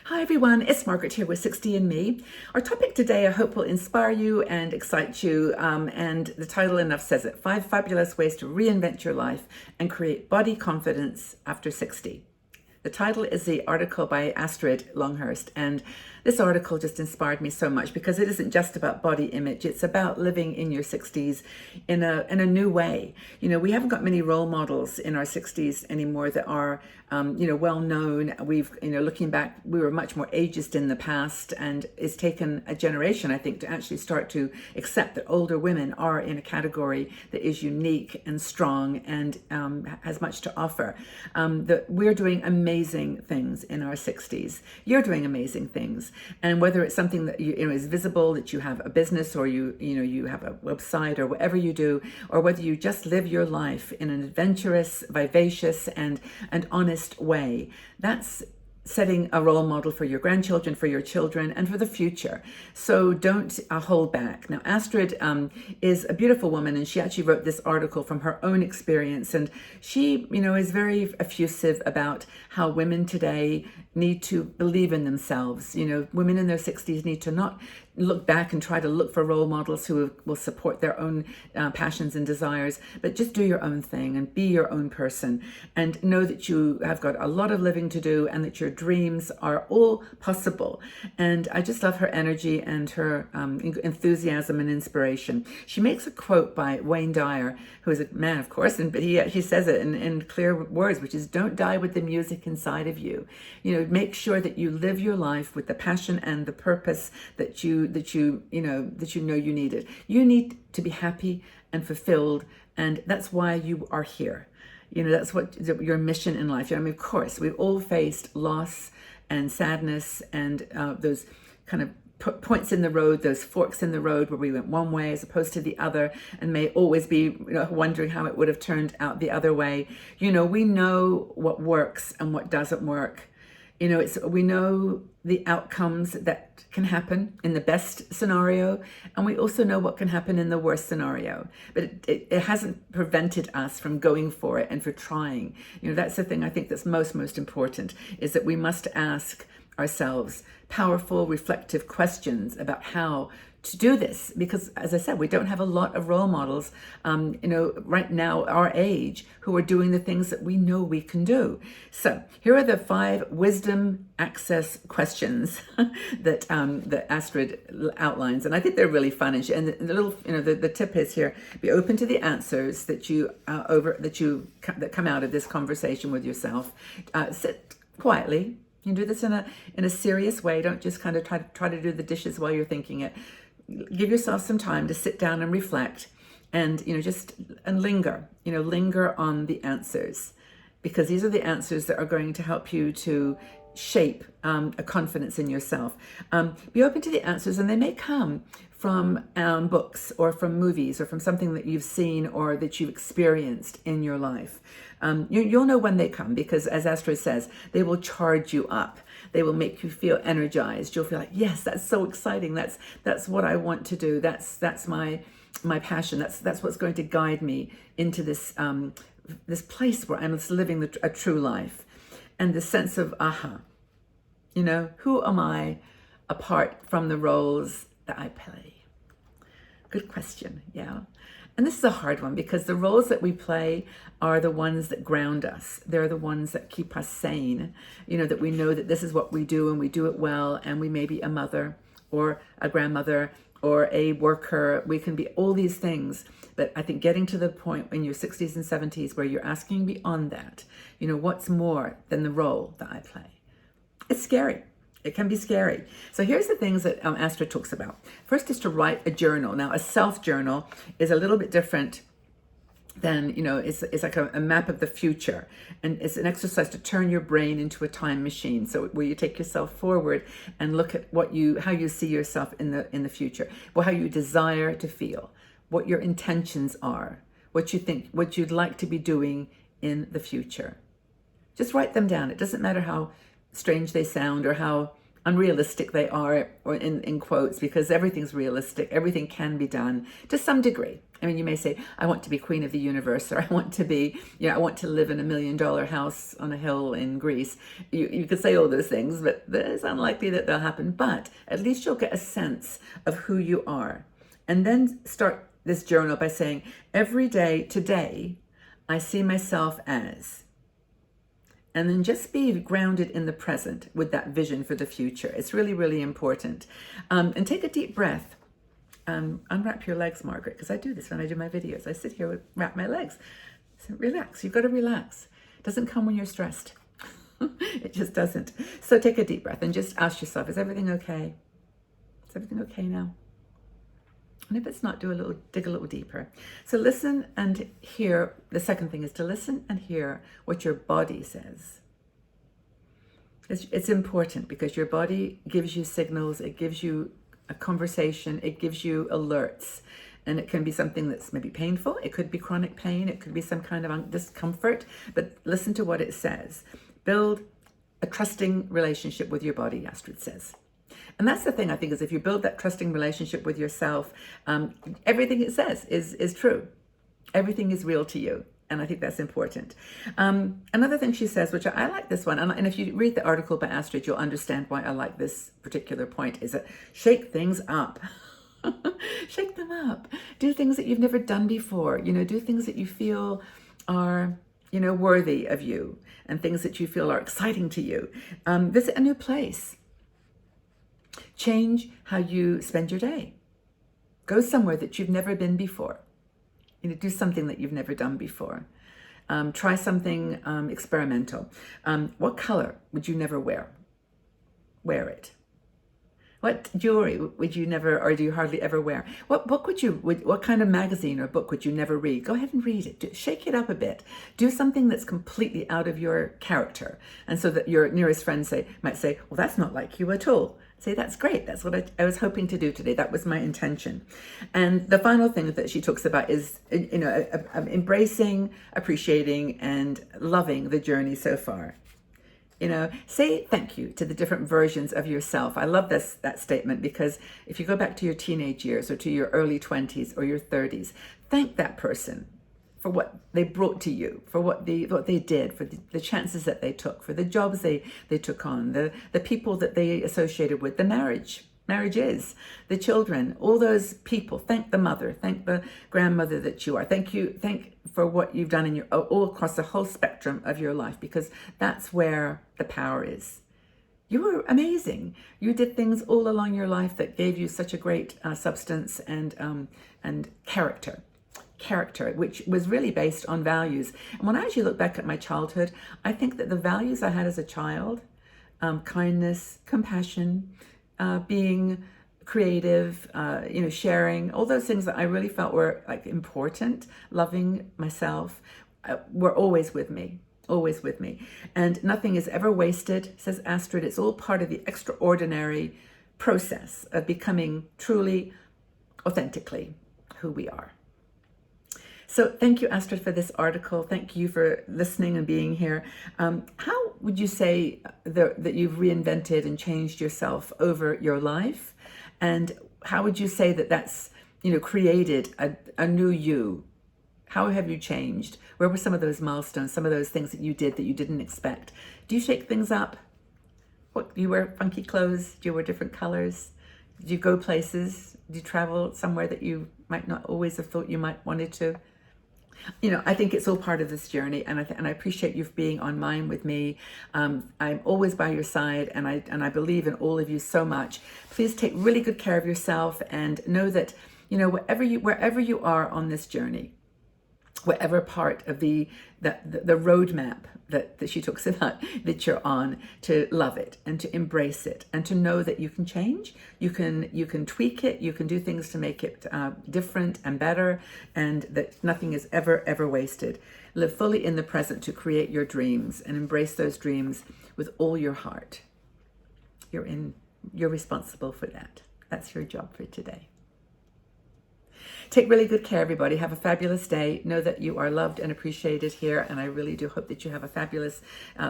Hi everyone, it's Margaret here with 60 and Me. Our topic today I hope will inspire you and excite you, and the title enough says it, 5 fabulous ways to reinvent your life and create body confidence after 60. The title is the article by Astrid Longhurst, and this article just inspired me so much because it isn't just about body image, it's about living in your 60s in a new way. You know, we haven't got many role models in our 60s anymore that are well known. We've, looking back, we were much more ageist in the past, and it's taken a generation, I think, to actually start to accept that older women are in a category that is unique and strong and has much to offer. That we're doing amazing things in our 60s. You're doing amazing things. And whether it's something that is visible, that you have a business or you have a website or whatever you do, or whether you just live your life in an adventurous, vivacious, and honest way, that's setting a role model for your grandchildren, for your children, and for the future. So don't hold back. Now, Astrid is a beautiful woman, and she actually wrote this article from her own experience. And she, is very effusive about how women today need to believe in themselves. Women in their 60s need to not look back and try to look for role models who will support their own passions and desires, but just do your own thing and be your own person, and know that you have got a lot of living to do and that your dreams are all possible. And I just love her energy and her enthusiasm and inspiration. She makes a quote by Wayne Dyer, who is a man, of course, but he says it in clear words, which is, "Don't die with the music inside of you." Make sure that you live your life with the passion and the purpose that you know you need it. You need to be happy and fulfilled, and that's why you are here. That's what your mission in life. Of course, we've all faced loss and sadness and those kind of points in the road, those forks in the road where we went one way as opposed to the other, and may always be wondering how it would have turned out the other way. We know what works and what doesn't work. We know the outcomes that can happen in the best scenario, and we also know what can happen in the worst scenario. But it hasn't prevented us from going for it and for trying. That's the thing I think that's most important, is that we must ask ourselves powerful, reflective questions about how to do this, because as I said, we don't have a lot of role models right now our age who are doing the things that we know we can do. So here are the 5 wisdom access questions that Astrid outlines, and I think they're really fun. And the little the tip is here: be open to the answers that come out of this conversation with yourself. Sit quietly. You can do this in a serious way. Don't just kind of try to do the dishes while you're thinking it. Give yourself some time to sit down and reflect, and linger. Linger on the answers, because these are the answers that are going to help you to shape a confidence in yourself. Be open to the answers, and they may come from books or from movies or from something that you've seen or that you've experienced in your life. You'll know when they come, because as Astrid says, they will charge you up. They will make you feel energized. You'll feel like, yes, that's so exciting. That's what I want to do. That's my passion. That's what's going to guide me into this this place where I'm living a true life. And the sense of who am I apart from the roles that I play? Good question, yeah. And this is a hard one, because the roles that we play are the ones that ground us. They're the ones that keep us sane, that we know that this is what we do and we do it well, and we may be a mother or a grandmother or a worker. We can be all these things. But I think getting to the point in your 60s and 70s where you're asking beyond that, what's more than the role that I play? It's scary. It can be scary. So here's the things that Astrid talks about. First is to write a journal. Now, a self-journal is a little bit different than, it's like a map of the future. And it's an exercise to turn your brain into a time machine. So where you take yourself forward and look at how you see yourself in the future, how you desire to feel, what your intentions are, what you think, what you'd like to be doing in the future. Just write them down. It doesn't matter how strange they sound or how unrealistic they are, or in quotes, because everything's realistic. Everything can be done to some degree. I mean, you may say, I want to be queen of the universe, or I want to be, I want to live in $1 million house on a hill in Greece. You could say all those things, but it's unlikely that they'll happen. But at least you'll get a sense of who you are. And then start this journal by saying, every day today, I see myself as. And then just be grounded in the present with that vision for the future. It's really, really important. And take a deep breath. Unwrap your legs, Margaret, because I do this when I do my videos. I sit here and wrap my legs. So relax. You've got to relax. It doesn't come when you're stressed. It just doesn't. So take a deep breath and just ask yourself, is everything okay? Is everything okay now? And if it's not, dig a little deeper. So listen and hear. The second thing is to listen and hear what your body says. It's important because your body gives you signals. It gives you a conversation. It gives you alerts. And it can be something that's maybe painful. It could be chronic pain. It could be some kind of discomfort. But listen to what it says. Build a trusting relationship with your body, Astrid says. And that's the thing, I think, is if you build that trusting relationship with yourself, everything it says is true. Everything is real to you. And I think that's important. Another thing she says, which I like this one, and if you read the article by Astrid, you'll understand why I like this particular point, is that shake things up. Shake them up. Do things that you've never done before. Do things that you feel are, worthy of you, and things that you feel are exciting to you. Visit a new place. Change how you spend your day. Go somewhere that you've never been before. Do something that you've never done before. Try something experimental. What color would you never wear? Wear it. What jewelry would you never, or do you hardly ever wear? What book what kind of magazine or book would you never read? Go ahead and read it. Shake it up a bit. Do something that's completely out of your character. And so that your nearest friends might say, well, that's not like you at all. Say, that's great. That's what I was hoping to do today. That was my intention. And the final thing that she talks about is, embracing, appreciating, and loving the journey so far. Say thank you to the different versions of yourself. I love that statement, because if you go back to your teenage years or to your early 20s or your 30s, thank that person for what they brought to you, for what they did, for the chances that they took, for the jobs they took on, the people that they associated with, the marriages, the children, all those people. Thank the mother, thank the grandmother that you are. Thank for what you've done all across the whole spectrum of your life, because that's where the power is. You were amazing. You did things all along your life that gave you such a great substance and character, which was really based on values. And when I actually look back at my childhood, I think that the values I had as a child, kindness, compassion, being creative, sharing, all those things that I really felt were important, loving myself, were always with me. And nothing is ever wasted, says Astrid. It's all part of the extraordinary process of becoming truly, authentically who we are. So thank you, Astrid, for this article. Thank you for listening and being here. How would you say that you've reinvented and changed yourself over your life? And how would you say that that's, created a new you? How have you changed? Where were some of those milestones, some of those things that you did that you didn't expect? Do you shake things up? Do you wear funky clothes? Do you wear different colors? Do you go places? Do you travel somewhere that you might not always have thought you might wanted to? I think it's all part of this journey, and I appreciate you being on mine with me. I'm always by your side, and I believe in all of you so much. Please take really good care of yourself, and know that wherever you are on this journey, whatever part of the roadmap that she talks about that you're on, to love it and to embrace it, and to know that you can change, you can tweak it, you can do things to make it different and better, and that nothing is ever wasted. Live fully in the present to create your dreams, and embrace those dreams with all your heart. You're responsible for that. That's your job for today. Take really good care, everybody. Have a fabulous day. Know that you are loved and appreciated here, and I really do hope that you have a fabulous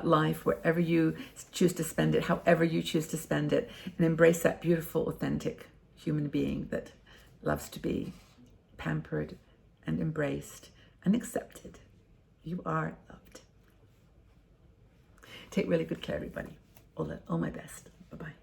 life wherever you choose to spend it, however you choose to spend it, and embrace that beautiful, authentic human being that loves to be pampered and embraced and accepted. You are loved. Take really good care, everybody. All my best. Bye-bye.